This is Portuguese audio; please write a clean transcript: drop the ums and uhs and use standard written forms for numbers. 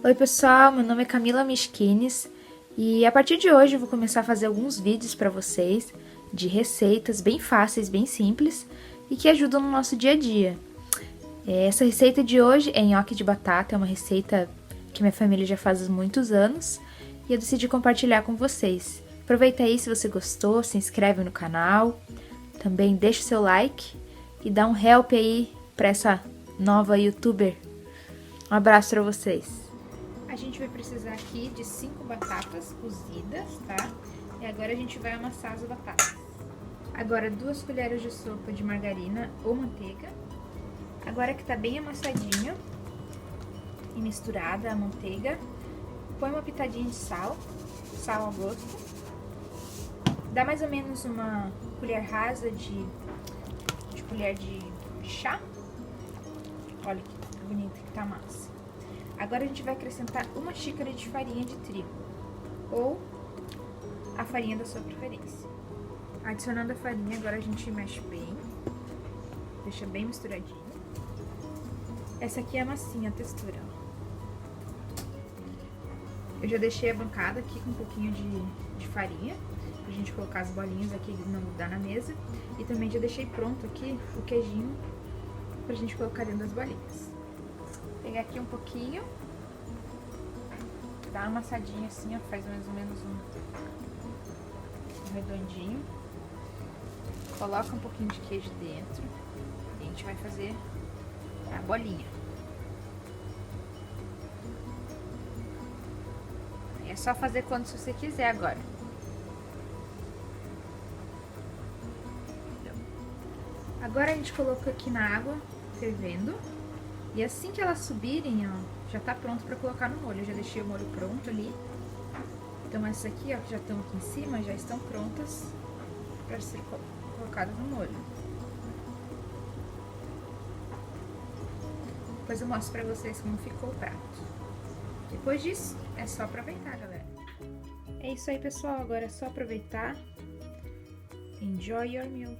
Oi pessoal, meu nome é Camila Michkines e a partir de hoje eu vou começar a fazer alguns vídeos para vocês de receitas bem fáceis, bem simples e que ajudam no nosso dia a dia. Essa receita de hoje é nhoque de batata, é uma receita que minha família já faz há muitos anos e eu decidi compartilhar com vocês. Aproveita aí, se você gostou, se inscreve no canal, também deixa o seu like e dá um help aí para essa nova youtuber. Um abraço para vocês! A gente vai precisar aqui de 5 batatas cozidas, tá? E agora a gente vai amassar as batatas. Agora 2 colheres de sopa de margarina ou manteiga. Agora que tá bem amassadinho e misturada a manteiga, põe uma pitadinha de sal, sal ao gosto. Dá mais ou menos uma colher rasa de colher de chá. Olha que bonito que tá a massa. Agora a gente vai acrescentar 1 xícara de farinha de trigo, ou a farinha da sua preferência. Adicionando a farinha, agora a gente mexe bem, deixa bem misturadinho. Essa aqui é a massinha, a textura. Eu já deixei a bancada aqui com um pouquinho de farinha, pra gente colocar as bolinhas aqui e não grudar na mesa. E também já deixei pronto aqui o queijinho pra gente colocar dentro das bolinhas. Pegar aqui um pouquinho, dá uma amassadinha assim, ó, faz mais ou menos um redondinho. Coloca um pouquinho de queijo dentro e a gente vai fazer a bolinha. É só fazer quando você quiser agora. Agora a gente colocou aqui na água fervendo. E assim que elas subirem, ó, já tá pronto pra colocar no molho. Eu já deixei o molho pronto ali. Então essas aqui, ó, que já estão aqui em cima, já estão prontas pra ser colocadas no molho. Depois eu mostro pra vocês como ficou o prato. Depois disso, é só aproveitar, galera. É isso aí, pessoal. Agora é só aproveitar. Enjoy your meal.